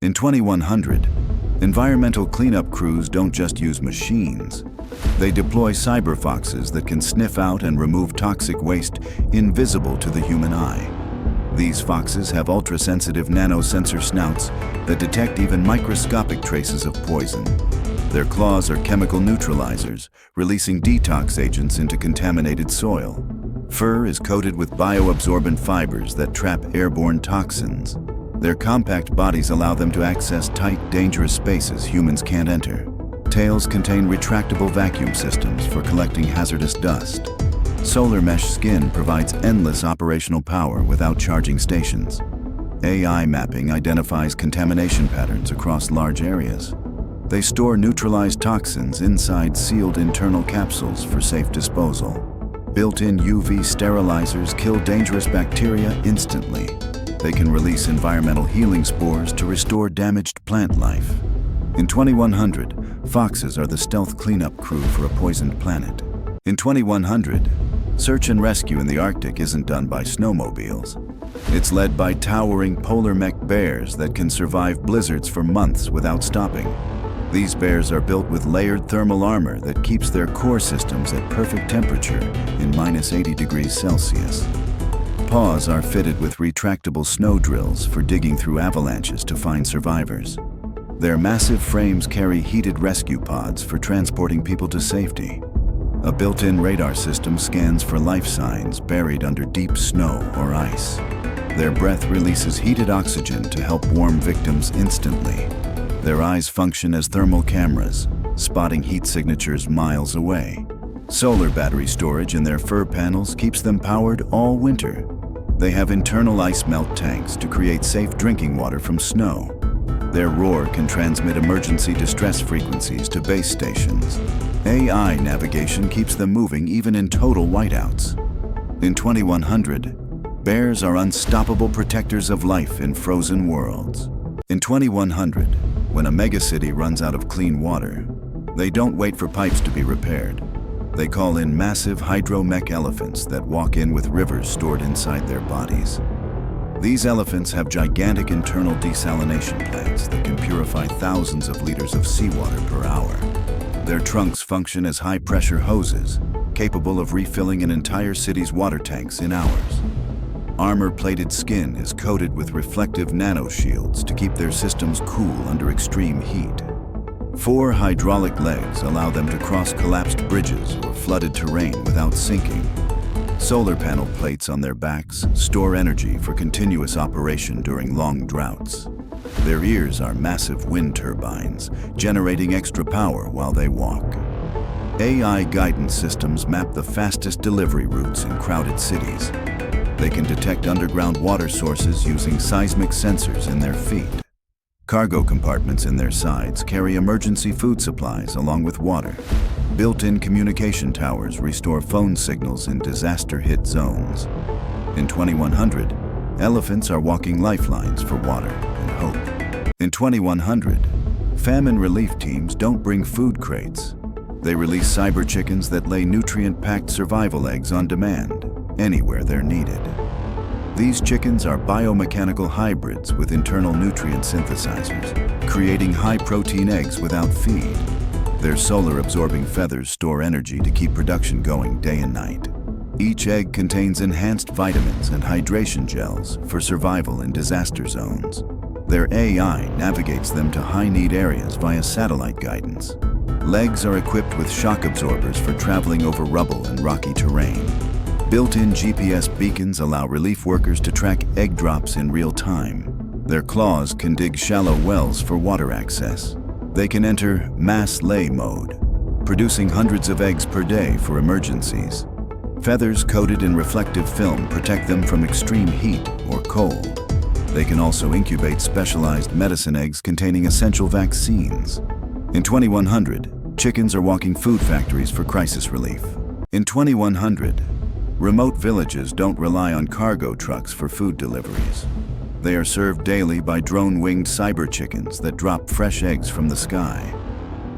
In 2100, environmental cleanup crews don't just use machines. They deploy cyberfoxes that can sniff out and remove toxic waste invisible to the human eye. These foxes have ultra-sensitive nanosensor snouts that detect even microscopic traces of poison. Their claws are chemical neutralizers, releasing detox agents into contaminated soil. Fur is coated with bioabsorbent fibers that trap airborne toxins. Their compact bodies allow them to access tight, dangerous spaces humans can't enter. Tails contain retractable vacuum systems for collecting hazardous dust. Solar mesh skin provides endless operational power without charging stations. AI mapping identifies contamination patterns across large areas. They store neutralized toxins inside sealed internal capsules for safe disposal. Built-in UV sterilizers kill dangerous bacteria instantly. They can release environmental healing spores to restore damaged plant life. In 2100, foxes are the stealth cleanup crew for a poisoned planet. In 2100, search and rescue in the Arctic isn't done by snowmobiles. It's led by towering polar mech bears that can survive blizzards for months without stopping. These bears are built with layered thermal armor that keeps their core systems at perfect temperature in -80 degrees Celsius. Paws are fitted with retractable snow drills for digging through avalanches to find survivors. Their massive frames carry heated rescue pods for transporting people to safety. A built-in radar system scans for life signs buried under deep snow or ice. Their breath releases heated oxygen to help warm victims instantly. Their eyes function as thermal cameras, spotting heat signatures miles away. Solar battery storage in their fur panels keeps them powered all winter. They have internal ice melt tanks to create safe drinking water from snow. Their roar can transmit emergency distress frequencies to base stations. AI navigation keeps them moving even in total whiteouts. In 2100, bears are unstoppable protectors of life in frozen worlds. In 2100, when a megacity runs out of clean water, they don't wait for pipes to be repaired. They call in massive hydro-mech elephants that walk in with rivers stored inside their bodies. These elephants have gigantic internal desalination plants that can purify thousands of liters of seawater per hour. Their trunks function as high-pressure hoses, capable of refilling an entire city's water tanks in hours. Armor-plated skin is coated with reflective nanoshields to keep their systems cool under extreme heat. 4 hydraulic legs allow them to cross collapsed bridges or flooded terrain without sinking. Solar panel plates on their backs store energy for continuous operation during long droughts. Their ears are massive wind turbines, generating extra power while they walk. AI guidance systems map the fastest delivery routes in crowded cities. They can detect underground water sources using seismic sensors in their feet. Cargo compartments in their sides carry emergency food supplies along with water. Built-in communication towers restore phone signals in disaster-hit zones. In 2100, elephants are walking lifelines for water and hope. In 2100, famine relief teams don't bring food crates. They release cyber chickens that lay nutrient-packed survival eggs on demand, anywhere they're needed. These chickens are biomechanical hybrids with internal nutrient synthesizers, creating high-protein eggs without feed. Their solar-absorbing feathers store energy to keep production going day and night. Each egg contains enhanced vitamins and hydration gels for survival in disaster zones. Their AI navigates them to high-need areas via satellite guidance. Legs are equipped with shock absorbers for traveling over rubble and rocky terrain. Built-in GPS beacons allow relief workers to track egg drops in real time. Their claws can dig shallow wells for water access. They can enter mass lay mode, producing hundreds of eggs per day for emergencies. Feathers coated in reflective film protect them from extreme heat or cold. They can also incubate specialized medicine eggs containing essential vaccines. In 2100, chickens are walking food factories for crisis relief. In 2100, remote villages don't rely on cargo trucks for food deliveries. They are served daily by drone-winged cyber chickens that drop fresh eggs from the sky.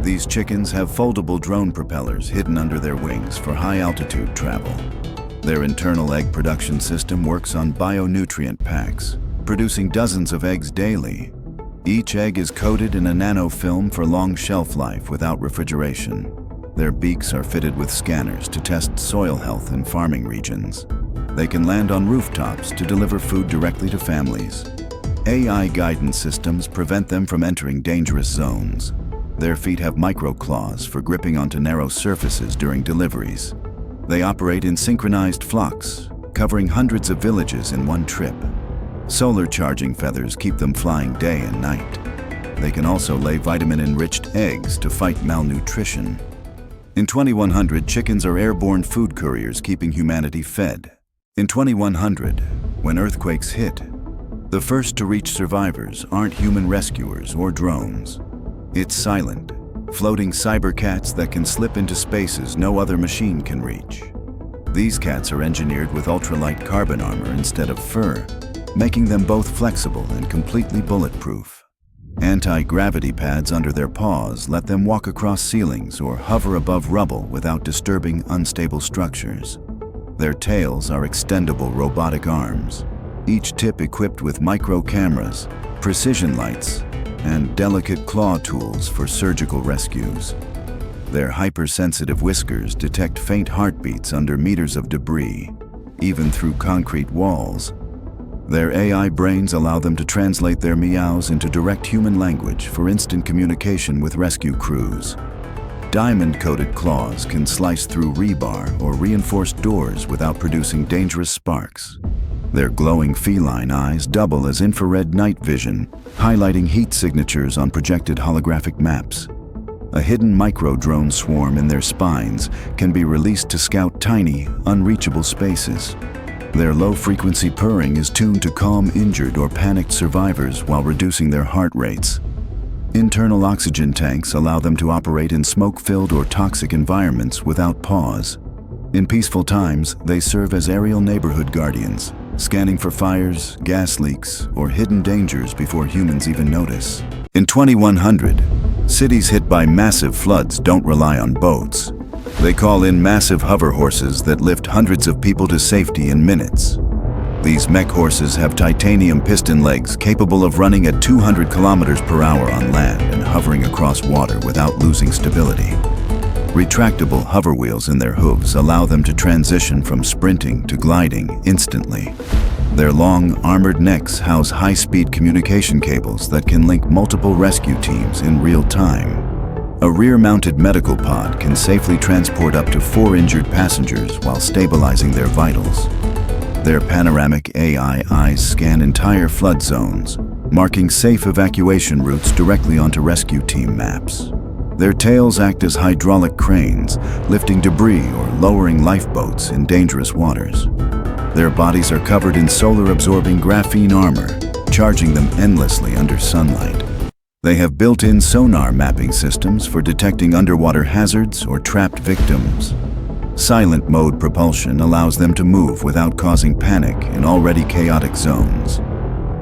These chickens have foldable drone propellers hidden under their wings for high-altitude travel. Their internal egg production system works on bionutrient packs, producing dozens of eggs daily. Each egg is coated in a nanofilm for long shelf life without refrigeration. Their beaks are fitted with scanners to test soil health in farming regions. They can land on rooftops to deliver food directly to families. AI guidance systems prevent them from entering dangerous zones. Their feet have micro-claws for gripping onto narrow surfaces during deliveries. They operate in synchronized flocks, covering hundreds of villages in one trip. Solar charging feathers keep them flying day and night. They can also lay vitamin-enriched eggs to fight malnutrition. In 2100, chickens are airborne food couriers keeping humanity fed. In 2100, when earthquakes hit, the first to reach survivors aren't human rescuers or drones. It's silent, floating cyber cats that can slip into spaces no other machine can reach. These cats are engineered with ultralight carbon armor instead of fur, making them both flexible and completely bulletproof. Anti-gravity pads under their paws let them walk across ceilings or hover above rubble without disturbing unstable structures. Their tails are extendable robotic arms, each tip equipped with micro cameras, precision lights, and delicate claw tools for surgical rescues. Their hypersensitive whiskers detect faint heartbeats under meters of debris, even through concrete walls. Their AI brains allow them to translate their meows into direct human language for instant communication with rescue crews. Diamond-coated claws can slice through rebar or reinforced doors without producing dangerous sparks. Their glowing feline eyes double as infrared night vision, highlighting heat signatures on projected holographic maps. A hidden micro-drone swarm in their spines can be released to scout tiny, unreachable spaces. Their low-frequency purring is tuned to calm injured or panicked survivors while reducing their heart rates. Internal oxygen tanks allow them to operate in smoke-filled or toxic environments without pause. In peaceful times, they serve as aerial neighborhood guardians, scanning for fires, gas leaks, or hidden dangers before humans even notice. In 2100, cities hit by massive floods don't rely on boats. They call in massive hover horses that lift hundreds of people to safety in minutes. These mech horses have titanium piston legs capable of running at 200 kilometers per hour on land and hovering across water without losing stability. Retractable hover wheels in their hooves allow them to transition from sprinting to gliding instantly. Their long, armored necks house high-speed communication cables that can link multiple rescue teams in real time. A rear-mounted medical pod can safely transport up to 4 injured passengers while stabilizing their vitals. Their panoramic AI eyes scan entire flood zones, marking safe evacuation routes directly onto rescue team maps. Their tails act as hydraulic cranes, lifting debris or lowering lifeboats in dangerous waters. Their bodies are covered in solar-absorbing graphene armor, charging them endlessly under sunlight. They have built-in sonar mapping systems for detecting underwater hazards or trapped victims. Silent mode propulsion allows them to move without causing panic in already chaotic zones.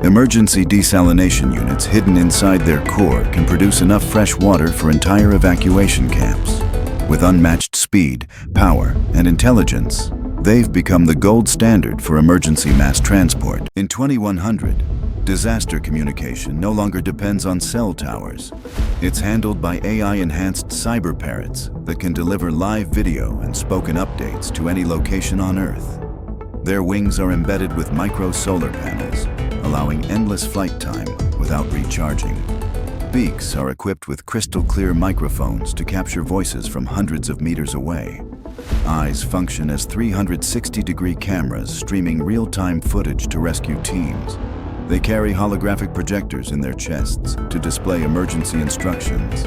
Emergency desalination units hidden inside their core can produce enough fresh water for entire evacuation camps. With unmatched speed, power, and intelligence, they've become the gold standard for emergency mass transport. In 2100, disaster communication no longer depends on cell towers. It's handled by AI-enhanced cyber parrots that can deliver live video and spoken updates to any location on Earth. Their wings are embedded with micro solar panels, allowing endless flight time without recharging. Beaks are equipped with crystal-clear microphones to capture voices from hundreds of meters away. Eyes function as 360-degree cameras streaming real-time footage to rescue teams. They carry holographic projectors in their chests to display emergency instructions.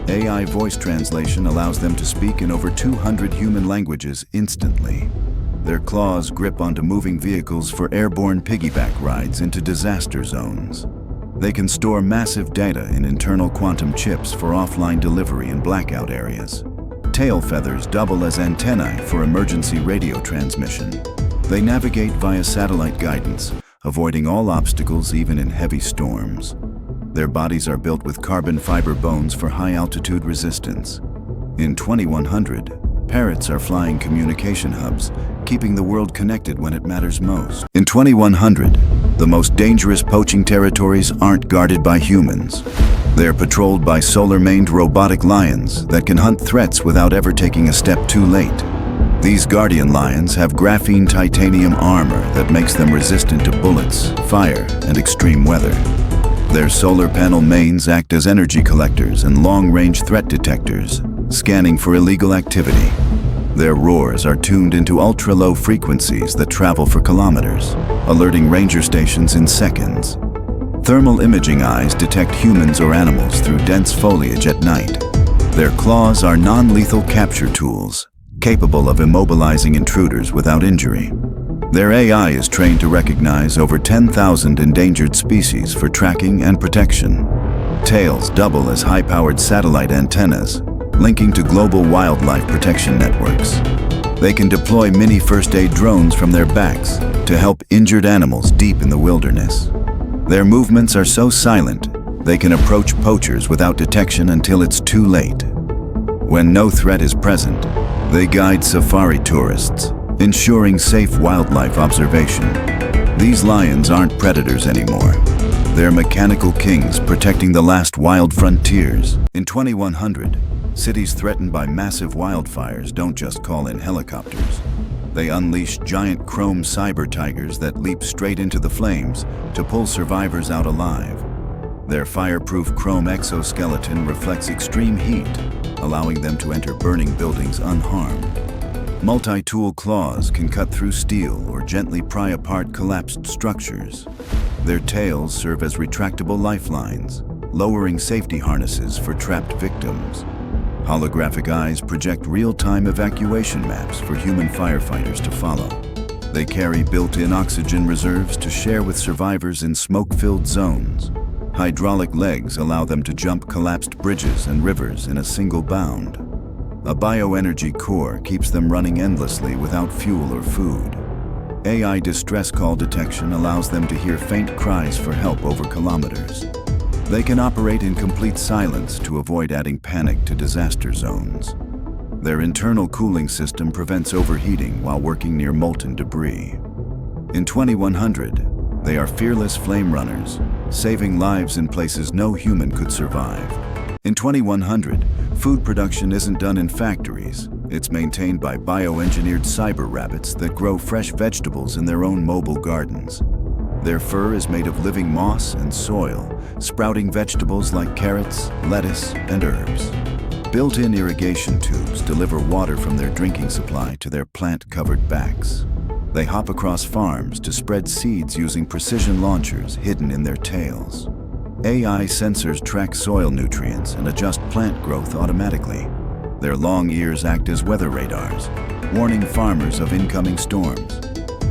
AI voice translation allows them to speak in over 200 human languages instantly. Their claws grip onto moving vehicles for airborne piggyback rides into disaster zones. They can store massive data in internal quantum chips for offline delivery in blackout areas. Tail feathers double as antennae for emergency radio transmission. They navigate via satellite guidance, avoiding all obstacles even in heavy storms. Their bodies are built with carbon fiber bones for high-altitude resistance. In 2100, parrots are flying communication hubs, keeping the world connected when it matters most. In 2100, The most dangerous poaching territories aren't guarded by humans. They're patrolled by solar-maned robotic lions that can hunt threats without ever taking a step too late. These guardian lions have graphene titanium armor that makes them resistant to bullets, fire, and extreme weather. Their solar panel mains act as energy collectors and long-range threat detectors, scanning for illegal activity. Their roars are tuned into ultra-low frequencies that travel for kilometers, alerting ranger stations in seconds. Thermal imaging eyes detect humans or animals through dense foliage at night. Their claws are non-lethal capture tools, capable of immobilizing intruders without injury. Their AI is trained to recognize over 10,000 endangered species for tracking and protection. Tails double as high-powered satellite antennas, linking to global wildlife protection networks. They can deploy mini first-aid drones from their backs to help injured animals deep in the wilderness. Their movements are so silent, they can approach poachers without detection until it's too late. When no threat is present, they guide safari tourists, ensuring safe wildlife observation. These lions aren't predators anymore. They're mechanical kings protecting the last wild frontiers. In 2100, cities threatened by massive wildfires don't just call in helicopters. They unleash giant chrome cyber tigers that leap straight into the flames to pull survivors out alive. Their fireproof chrome exoskeleton reflects extreme heat, allowing them to enter burning buildings unharmed. Multi-tool claws can cut through steel or gently pry apart collapsed structures. Their tails serve as retractable lifelines, lowering safety harnesses for trapped victims. Holographic eyes project real-time evacuation maps for human firefighters to follow. They carry built-in oxygen reserves to share with survivors in smoke-filled zones. Hydraulic legs allow them to jump collapsed bridges and rivers in a single bound. A bioenergy core keeps them running endlessly without fuel or food. AI distress call detection allows them to hear faint cries for help over kilometers. They can operate in complete silence to avoid adding panic to disaster zones. Their internal cooling system prevents overheating while working near molten debris. In 2100, they are fearless flame runners, saving lives in places no human could survive. In 2100, food production isn't done in factories. It's maintained by bioengineered cyber rabbits that grow fresh vegetables in their own mobile gardens. Their fur is made of living moss and soil, sprouting vegetables like carrots, lettuce, and herbs. Built-in irrigation tubes deliver water from their drinking supply to their plant-covered backs. They hop across farms to spread seeds using precision launchers hidden in their tails. AI sensors track soil nutrients and adjust plant growth automatically. Their long ears act as weather radars, warning farmers of incoming storms.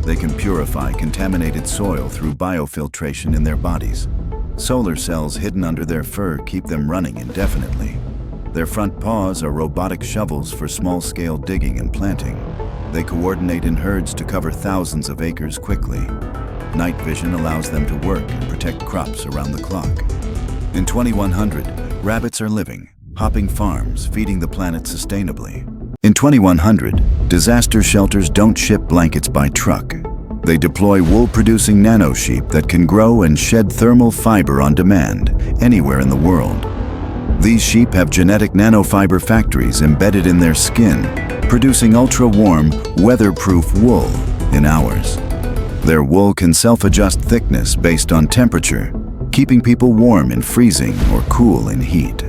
They can purify contaminated soil through biofiltration in their bodies. Solar cells hidden under their fur keep them running indefinitely. Their front paws are robotic shovels for small-scale digging and planting. They coordinate in herds to cover thousands of acres quickly. Night vision allows them to work and protect crops around the clock. In 2100, rabbits are living, hopping farms, feeding the planet sustainably. In 2100, disaster shelters don't ship blankets by truck. They deploy wool-producing nano-sheep that can grow and shed thermal fiber on demand anywhere in the world. These sheep have genetic nanofiber factories embedded in their skin, producing ultra-warm, weatherproof wool in hours. Their wool can self-adjust thickness based on temperature, keeping people warm in freezing or cool in heat.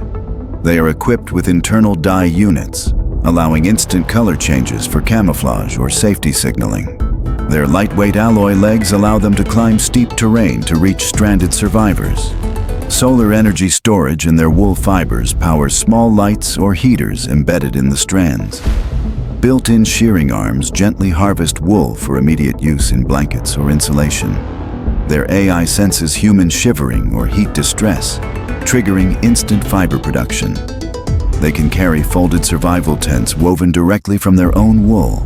They are equipped with internal dye units, allowing instant color changes for camouflage or safety signaling. Their lightweight alloy legs allow them to climb steep terrain to reach stranded survivors. Solar energy storage in their wool fibers powers small lights or heaters embedded in the strands. Built-in shearing arms gently harvest wool for immediate use in blankets or insulation. Their AI senses human shivering or heat distress, triggering instant fiber production. They can carry folded survival tents woven directly from their own wool.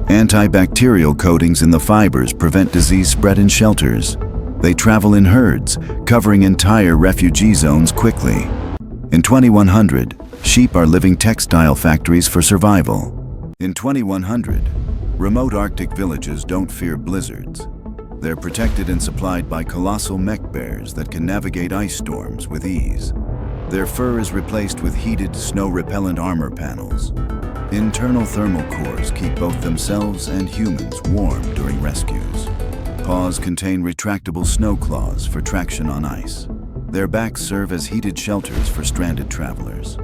Antibacterial coatings in the fibers prevent disease spread in shelters. They travel in herds, covering entire refugee zones quickly. In 2100, sheep are living textile factories for survival. In 2100, remote Arctic villages don't fear blizzards. They're protected and supplied by colossal mech bears that can navigate ice storms with ease. Their fur is replaced with heated, snow-repellent armor panels. Internal thermal cores keep both themselves and humans warm during rescues. Paws contain retractable snow claws for traction on ice. Their backs serve as heated shelters for stranded travelers.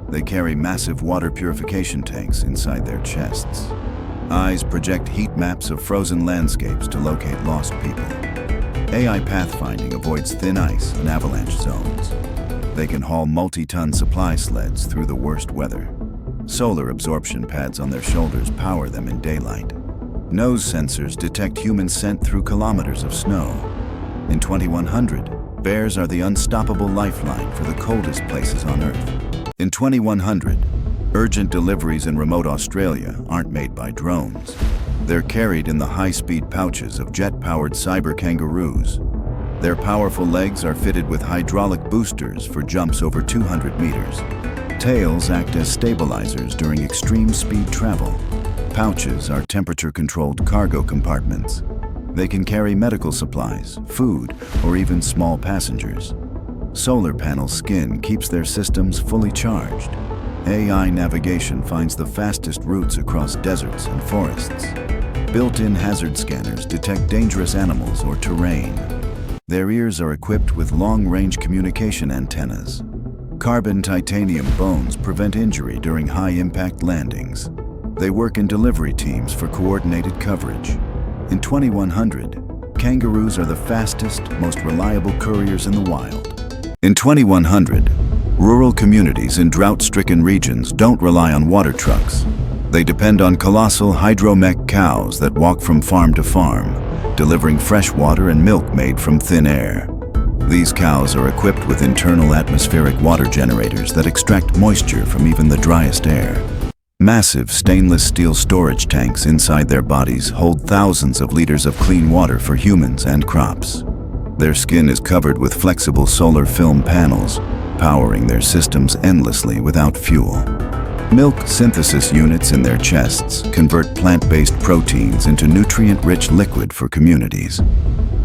They carry massive water purification tanks inside their chests. Eyes project heat maps of frozen landscapes to locate lost people. AI pathfinding avoids thin ice and avalanche zones. They can haul multi-ton supply sleds through the worst weather. Solar absorption pads on their shoulders power them in daylight. Nose sensors detect human scent through kilometers of snow. In 2100, bears are the unstoppable lifeline for the coldest places on Earth. In 2100, urgent deliveries in remote Australia aren't made by drones. They're carried in the high-speed pouches of jet-powered cyber kangaroos. Their powerful legs are fitted with hydraulic boosters for jumps over 200 meters. Tails act as stabilizers during extreme speed travel. Pouches are temperature-controlled cargo compartments. They can carry medical supplies, food, or even small passengers. Solar panel skin keeps their systems fully charged. AI navigation finds the fastest routes across deserts and forests. Built-in hazard scanners detect dangerous animals or terrain. Their ears are equipped with long-range communication antennas. Carbon titanium bones prevent injury during high-impact landings. They work in delivery teams for coordinated coverage. In 2100, kangaroos are the fastest, most reliable couriers in the wild. In 2100, rural communities in drought-stricken regions don't rely on water trucks. They depend on colossal hydromech cows that walk from farm to farm, delivering fresh water and milk made from thin air. These cows are equipped with internal atmospheric water generators that extract moisture from even the driest air. Massive stainless steel storage tanks inside their bodies hold thousands of liters of clean water for humans and crops. Their skin is covered with flexible solar film panels, powering their systems endlessly without fuel. Milk synthesis units in their chests convert plant-based proteins into nutrient-rich liquid for communities.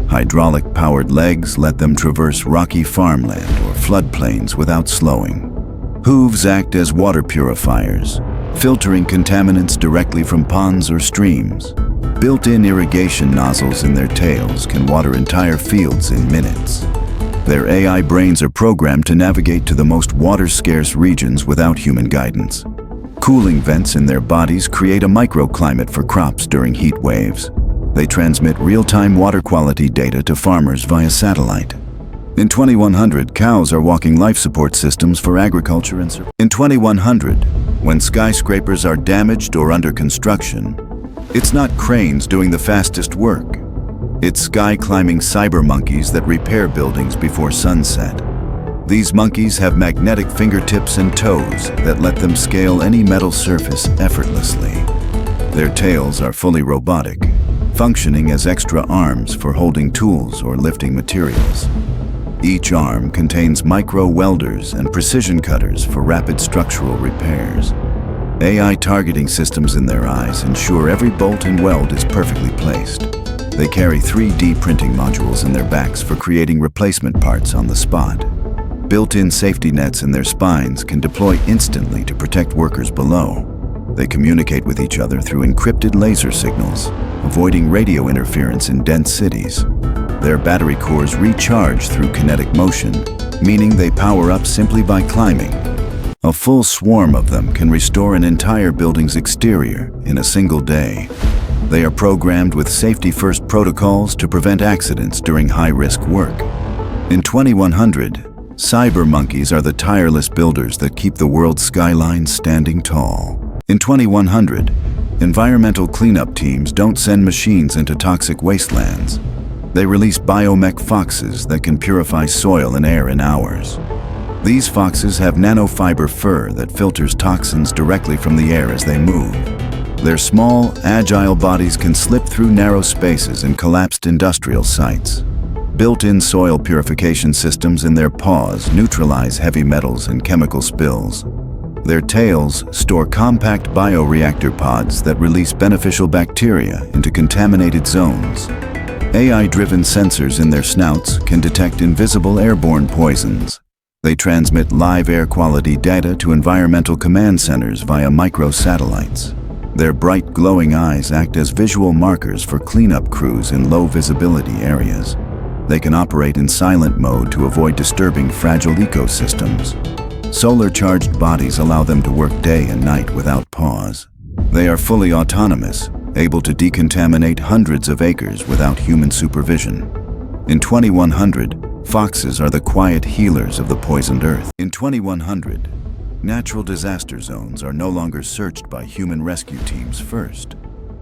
Hydraulic-powered legs let them traverse rocky farmland or floodplains without slowing. Hooves act as water purifiers, filtering contaminants directly from ponds or streams. Built-in irrigation nozzles in their tails can water entire fields in minutes. Their AI brains are programmed to navigate to the most water-scarce regions without human guidance. Cooling vents in their bodies create a microclimate for crops during heat waves. They transmit real-time water quality data to farmers via satellite. In 2100, cows are walking life support systems for agriculture and survival. In 2100, when skyscrapers are damaged or under construction, it's not cranes doing the fastest work. It's sky-climbing cyber monkeys that repair buildings before sunset. These monkeys have magnetic fingertips and toes that let them scale any metal surface effortlessly. Their tails are fully robotic, functioning as extra arms for holding tools or lifting materials. Each arm contains micro-welders and precision cutters for rapid structural repairs. AI targeting systems in their eyes ensure every bolt and weld is perfectly placed. They carry 3D printing modules in their backs for creating replacement parts on the spot. Built-in safety nets in their spines can deploy instantly to protect workers below. They communicate with each other through encrypted laser signals, avoiding radio interference in dense cities. Their battery cores recharge through kinetic motion, meaning they power up simply by climbing. A full swarm of them can restore an entire building's exterior in a single day. They are programmed with safety-first protocols to prevent accidents during high-risk work. In 2100, cyber monkeys are the tireless builders that keep the world's skyline standing tall. In 2100, environmental cleanup teams don't send machines into toxic wastelands. They release biomech foxes that can purify soil and air in hours. These foxes have nanofiber fur that filters toxins directly from the air as they move. Their small, agile bodies can slip through narrow spaces in collapsed industrial sites. Built-in soil purification systems in their paws neutralize heavy metals and chemical spills. Their tails store compact bioreactor pods that release beneficial bacteria into contaminated zones. AI-driven sensors in their snouts can detect invisible airborne poisons. They transmit live air quality data to environmental command centers via microsatellites. Their bright, glowing eyes act as visual markers for cleanup crews in low-visibility areas. They can operate in silent mode to avoid disturbing fragile ecosystems. Solar-charged bodies allow them to work day and night without pause. They are fully autonomous, able to decontaminate hundreds of acres without human supervision. In 2100, foxes are the quiet healers of the poisoned earth. In 2100, natural disaster zones are no longer searched by human rescue teams first.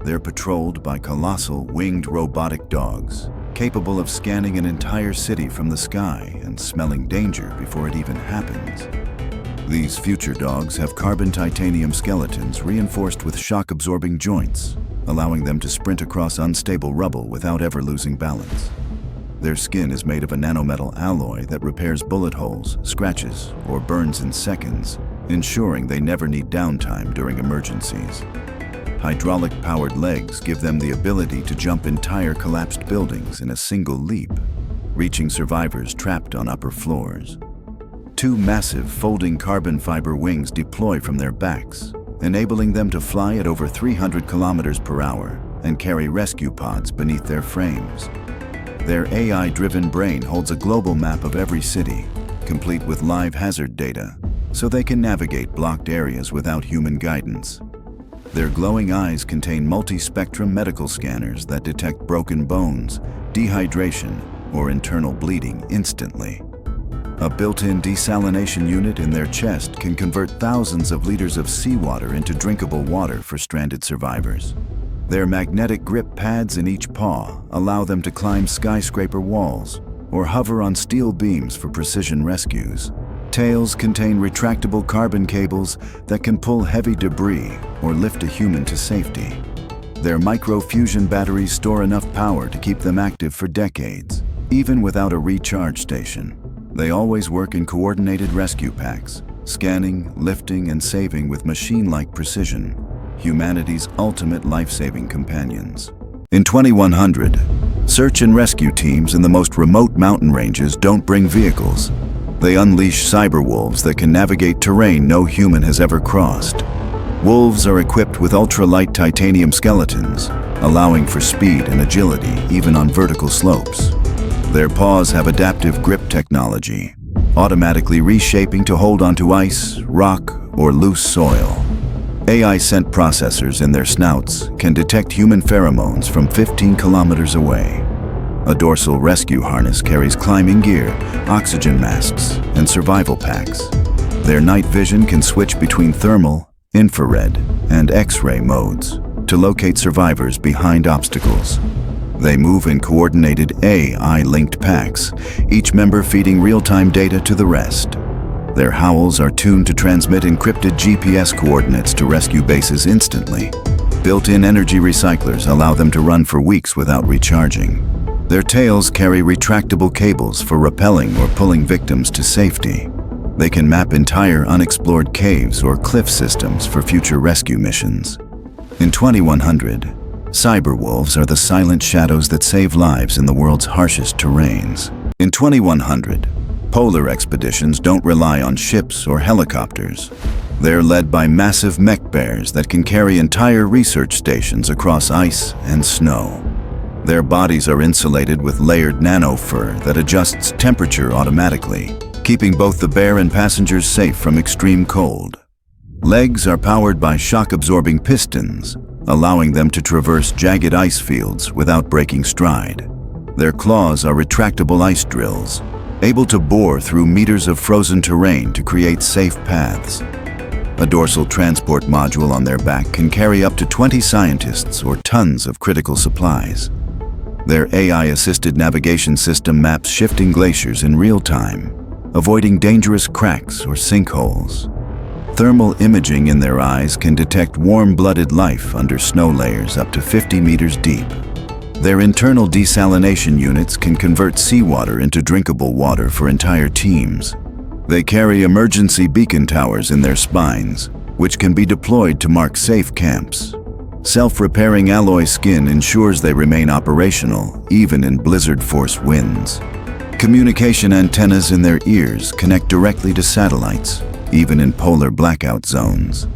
They're patrolled by colossal, winged robotic dogs, capable of scanning an entire city from the sky and smelling danger before it even happens. These future dogs have carbon titanium skeletons reinforced with shock-absorbing joints, allowing them to sprint across unstable rubble without ever losing balance. Their skin is made of a nanometal alloy that repairs bullet holes, scratches, or burns in seconds, ensuring they never need downtime during emergencies. Hydraulic-powered legs give them the ability to jump entire collapsed buildings in a single leap, reaching survivors trapped on upper floors. Two massive folding carbon fiber wings deploy from their backs, enabling them to fly at over 300 kilometers per hour and carry rescue pods beneath their frames. Their AI-driven brain holds a global map of every city, complete with live hazard data, so they can navigate blocked areas without human guidance. Their glowing eyes contain multi-spectrum medical scanners that detect broken bones, dehydration, or internal bleeding instantly. A built-in desalination unit in their chest can convert thousands of liters of seawater into drinkable water for stranded survivors. Their magnetic grip pads in each paw allow them to climb skyscraper walls or hover on steel beams for precision rescues. Tails contain retractable carbon cables that can pull heavy debris or lift a human to safety. Their micro-fusion batteries store enough power to keep them active for decades, even without a recharge station. They always work in coordinated rescue packs, scanning, lifting, and saving with machine-like precision, humanity's ultimate life-saving companions. In 2100, search and rescue teams in the most remote mountain ranges don't bring vehicles. They unleash cyber wolves that can navigate terrain no human has ever crossed. Wolves are equipped with ultra-light titanium skeletons, allowing for speed and agility even on vertical slopes. Their paws have adaptive grip technology, automatically reshaping to hold onto ice, rock, or loose soil. AI scent processors in their snouts can detect human pheromones from 15 kilometers away. A dorsal rescue harness carries climbing gear, oxygen masks, and survival packs. Their night vision can switch between thermal, infrared, and X-ray modes to locate survivors behind obstacles. They move in coordinated AI-linked packs, each member feeding real-time data to the rest. Their howls are tuned to transmit encrypted GPS coordinates to rescue bases instantly. Built-in energy recyclers allow them to run for weeks without recharging. Their tails carry retractable cables for rappelling or pulling victims to safety. They can map entire unexplored caves or cliff systems for future rescue missions. In 2100, cyber wolves are the silent shadows that save lives in the world's harshest terrains. In 2100, polar expeditions don't rely on ships or helicopters. They're led by massive mech bears that can carry entire research stations across ice and snow. Their bodies are insulated with layered nano fur that adjusts temperature automatically, keeping both the bear and passengers safe from extreme cold. Legs are powered by shock-absorbing pistons, allowing them to traverse jagged ice fields without breaking stride. Their claws are retractable ice drills, able to bore through meters of frozen terrain to create safe paths. A dorsal transport module on their back can carry up to 20 scientists or tons of critical supplies. Their AI-assisted navigation system maps shifting glaciers in real time, avoiding dangerous cracks or sinkholes. Thermal imaging in their eyes can detect warm-blooded life under snow layers up to 50 meters deep. Their internal desalination units can convert seawater into drinkable water for entire teams. They carry emergency beacon towers in their spines, which can be deployed to mark safe camps. Self-repairing alloy skin ensures they remain operational, even in blizzard-force winds. Communication antennas in their ears connect directly to satellites, even in polar blackout zones.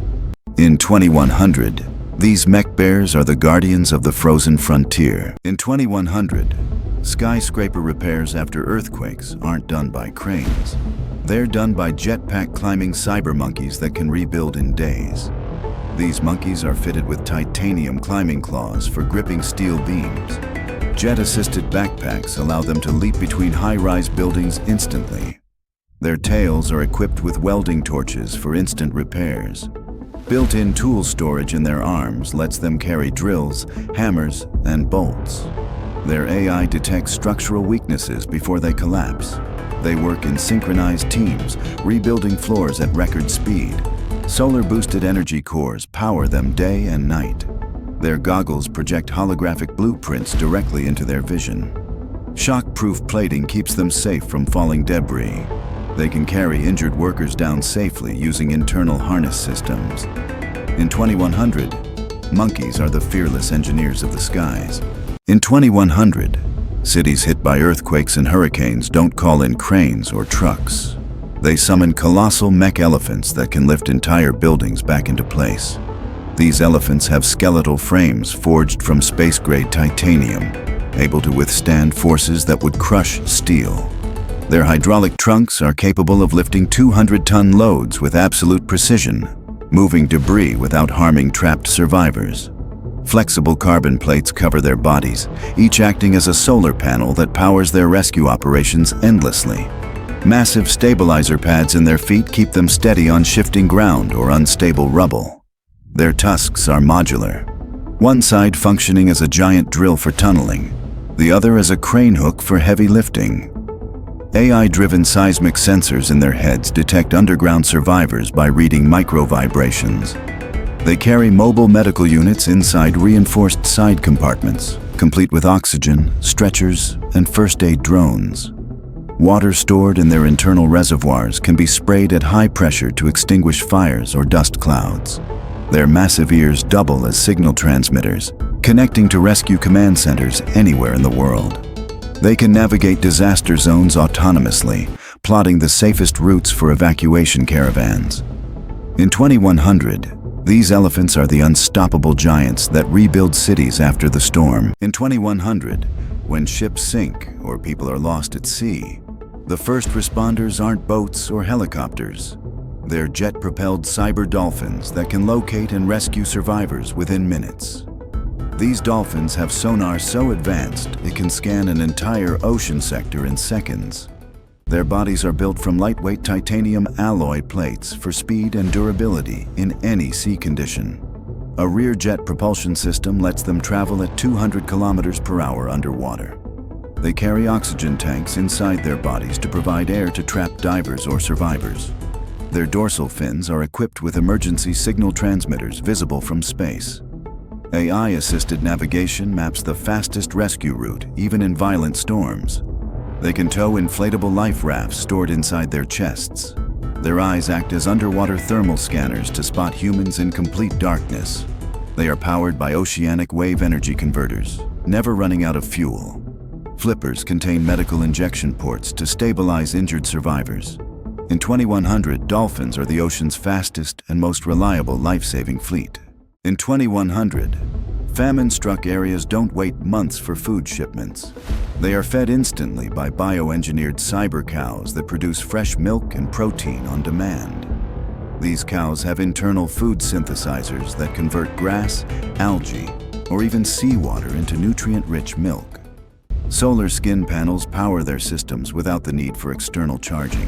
In 2100, these mech bears are the guardians of the frozen frontier. In 2100, skyscraper repairs after earthquakes aren't done by cranes. They're done by jetpack-climbing cyber monkeys that can rebuild in days. These monkeys are fitted with titanium climbing claws for gripping steel beams. Jet-assisted backpacks allow them to leap between high-rise buildings instantly. Their tails are equipped with welding torches for instant repairs. Built-in tool storage in their arms lets them carry drills, hammers, and bolts. Their AI detects structural weaknesses before they collapse. They work in synchronized teams, rebuilding floors at record speed. Solar-boosted energy cores power them day and night. Their goggles project holographic blueprints directly into their vision. Shock-proof plating keeps them safe from falling debris. They can carry injured workers down safely using internal harness systems. In 2100, monkeys are the fearless engineers of the skies. In 2100, cities hit by earthquakes and hurricanes don't call in cranes or trucks. They summon colossal mech elephants that can lift entire buildings back into place. These elephants have skeletal frames forged from space-grade titanium, able to withstand forces that would crush steel. Their hydraulic trunks are capable of lifting 200-ton loads with absolute precision, moving debris without harming trapped survivors. Flexible carbon plates cover their bodies, each acting as a solar panel that powers their rescue operations endlessly. Massive stabilizer pads in their feet keep them steady on shifting ground or unstable rubble. Their tusks are modular, one side functioning as a giant drill for tunneling, the other as a crane hook for heavy lifting. AI-driven seismic sensors in their heads detect underground survivors by reading micro-vibrations. They carry mobile medical units inside reinforced side compartments, complete with oxygen, stretchers, and first-aid drones. Water stored in their internal reservoirs can be sprayed at high pressure to extinguish fires or dust clouds. Their massive ears double as signal transmitters, connecting to rescue command centers anywhere in the world. They can navigate disaster zones autonomously, plotting the safest routes for evacuation caravans. In 2100, these elephants are the unstoppable giants that rebuild cities after the storm. In 2100, when ships sink or people are lost at sea, the first responders aren't boats or helicopters. They're jet-propelled cyber dolphins that can locate and rescue survivors within minutes. These dolphins have sonar so advanced it can scan an entire ocean sector in seconds. Their bodies are built from lightweight titanium alloy plates for speed and durability in any sea condition. A rear jet propulsion system lets them travel at 200 kilometers per hour underwater. They carry oxygen tanks inside their bodies to provide air to trapped divers or survivors. Their dorsal fins are equipped with emergency signal transmitters visible from space. AI-assisted navigation maps the fastest rescue route, even in violent storms. They can tow inflatable life rafts stored inside their chests. Their eyes act as underwater thermal scanners to spot humans in complete darkness. They are powered by oceanic wave energy converters, never running out of fuel. Flippers contain medical injection ports to stabilize injured survivors. In 2100, dolphins are the ocean's fastest and most reliable life-saving fleet. In 2100, famine-struck areas don't wait months for food shipments. They are fed instantly by bioengineered cyber cows that produce fresh milk and protein on demand. These cows have internal food synthesizers that convert grass, algae, or even seawater into nutrient-rich milk. Solar skin panels power their systems without the need for external charging.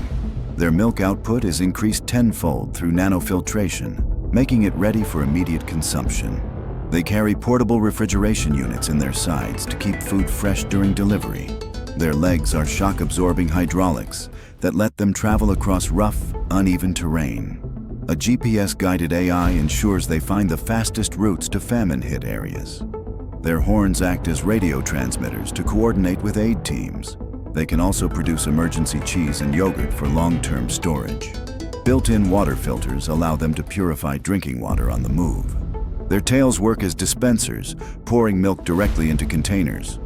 Their milk output is increased tenfold through nanofiltration, making it ready for immediate consumption. They carry portable refrigeration units in their sides to keep food fresh during delivery. Their legs are shock-absorbing hydraulics that let them travel across rough, uneven terrain. A GPS-guided AI ensures they find the fastest routes to famine-hit areas. Their horns act as radio transmitters to coordinate with aid teams. They can also produce emergency cheese and yogurt for long-term storage. Built-in water filters allow them to purify drinking water on the move. Their tails work as dispensers, pouring milk directly into containers.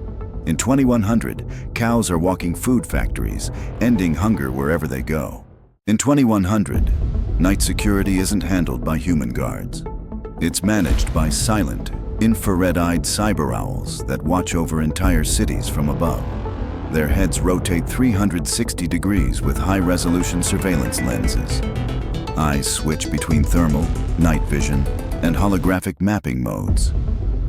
In 2100, cows are walking food factories, ending hunger wherever they go. In 2100, night security isn't handled by human guards. It's managed by silent, infrared-eyed cyber owls that watch over entire cities from above. Their heads rotate 360 degrees with high-resolution surveillance lenses. Eyes switch between thermal, night vision, and holographic mapping modes.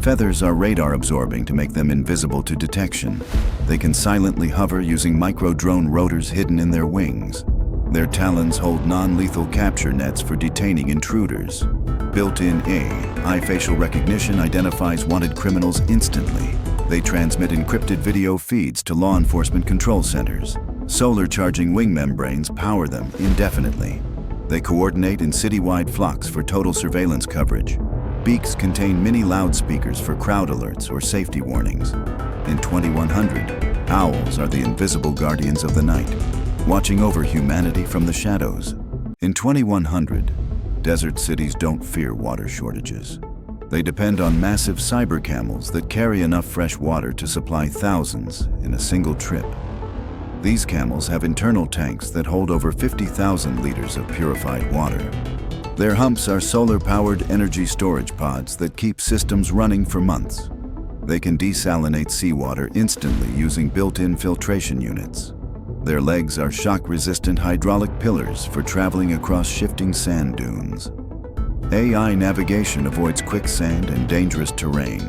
Feathers are radar-absorbing to make them invisible to detection. They can silently hover using micro-drone rotors hidden in their wings. Their talons hold non-lethal capture nets for detaining intruders. Built-in AI facial recognition identifies wanted criminals instantly. They transmit encrypted video feeds to law enforcement control centers. Solar charging wing membranes power them indefinitely. They coordinate in citywide flocks for total surveillance coverage. Beaks contain mini loudspeakers for crowd alerts or safety warnings. In 2100, owls are the invisible guardians of the night, watching over humanity from the shadows. In 2100, desert cities don't fear water shortages. They depend on massive cyber camels that carry enough fresh water to supply thousands in a single trip. These camels have internal tanks that hold over 50,000 liters of purified water. Their humps are solar-powered energy storage pods that keep systems running for months. They can desalinate seawater instantly using built-in filtration units. Their legs are shock-resistant hydraulic pillars for traveling across shifting sand dunes. AI navigation avoids quicksand and dangerous terrain.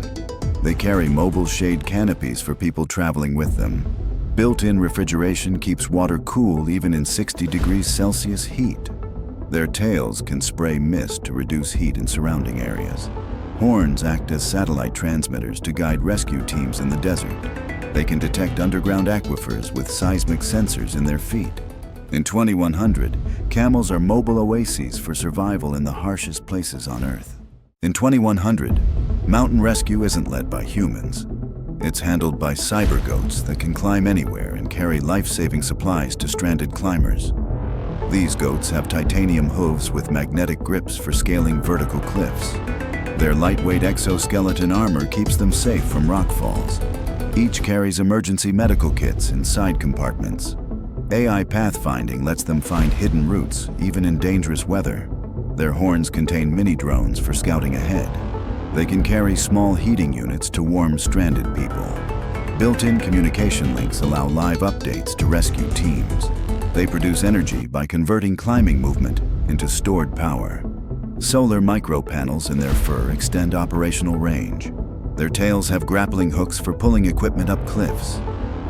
They carry mobile shade canopies for people traveling with them. Built-in refrigeration keeps water cool even in 60 degrees Celsius heat. Their tails can spray mist to reduce heat in surrounding areas. Horns act as satellite transmitters to guide rescue teams in the desert. They can detect underground aquifers with seismic sensors in their feet. In 2100, camels are mobile oases for survival in the harshest places on Earth. In 2100, mountain rescue isn't led by humans. It's handled by cyber goats that can climb anywhere and carry life-saving supplies to stranded climbers. These goats have titanium hooves with magnetic grips for scaling vertical cliffs. Their lightweight exoskeleton armor keeps them safe from rock falls. Each carries emergency medical kits in side compartments. AI pathfinding lets them find hidden routes, even in dangerous weather. Their horns contain mini-drones for scouting ahead. They can carry small heating units to warm stranded people. Built-in communication links allow live updates to rescue teams. They produce energy by converting climbing movement into stored power. Solar micropanels in their fur extend operational range. Their tails have grappling hooks for pulling equipment up cliffs.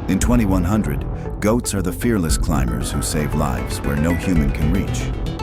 In 2100, goats are the fearless climbers who save lives where no human can reach.